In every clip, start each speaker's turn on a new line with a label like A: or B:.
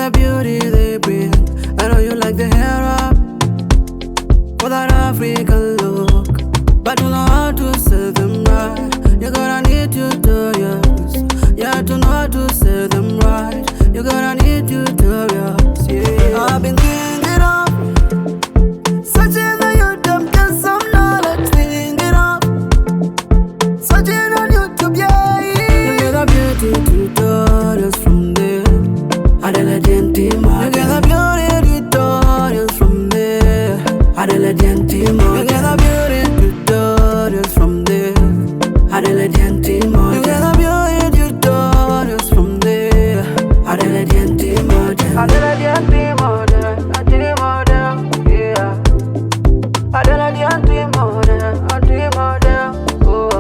A: the beauty they bring. I know you like the hair up for that African look, but you know how to sell them right. You gotta need tutorials, yeah, to know how to sell them right. You gotta need tutorials, yeah. I've been thinking of searching on YouTube, get some knowledge, thinking of searching on YouTube, yeah. You get the beauty tutorials from there. Adela Gentima, you get the beauty tutorials from there. Adela Gentima, you get the beauty tutorials from there. Adela Gentima, you get the beauty tutorials from there. Adela Gentima, Adela Gentima, yeah. Adela Gentima, oh.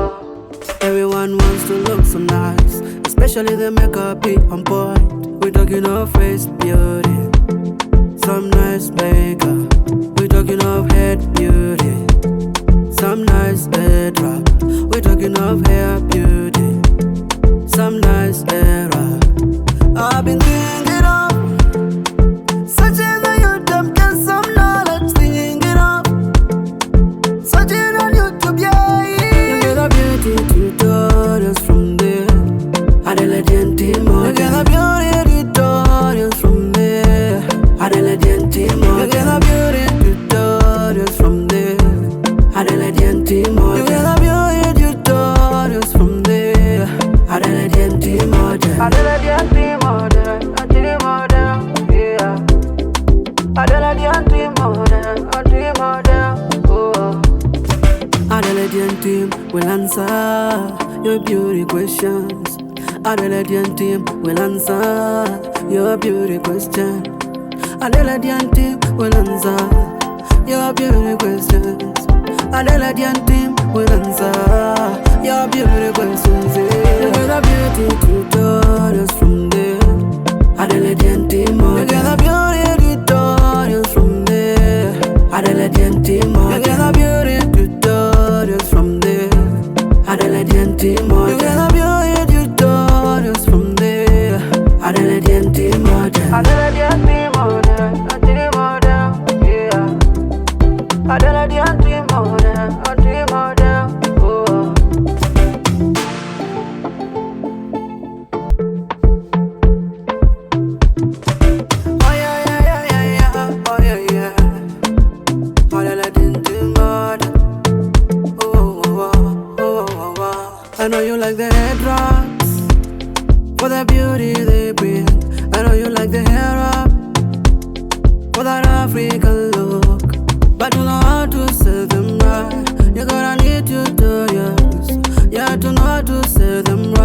A: Everyone wants to look so nice, especially the makeup be on point. We talking of face beauty, some nice makeup. We talking of head beauty, some nice headwrap. We talking of hair beauty, some nice hairwrap. I've been thinking of searching on YouTube, get some knowledge, thinking of searching on YouTube, yeah. You get the beauty tutorials from there. Adela Gentima, you get the beauty tutorials from there. Adela Gentima, you get the beauty tutorials from there. Adela Gentima, you get the beauty tutorials from there. Adela Gentima, Adela Gentima, yeah. Adela Gentima, oh. Adela Gentima will answer your beauty questions. Adela Gentima will answer your beauty question. Adela Gentima will answer your beauty questions. Adela Gentima will answer your beauty questions. You get the beauty tutorials from there. Adela Gentima, you get the beauty tutorials from there. Adela Gentima, you get the beauty tutorials from there. Adela Gentima, you get the beauty tutorials from there. Adela Gentima, Adela Gentima, yeah. Adela Gentima, oh. Oh yeah, oh yeah. Adela Gentima, oh. I know you like the headwraps for the beauty they bring. I know you like the hair up for that African look, but you know how to sell them right. You gotta need tutorials, yeah, to know how to sell them right.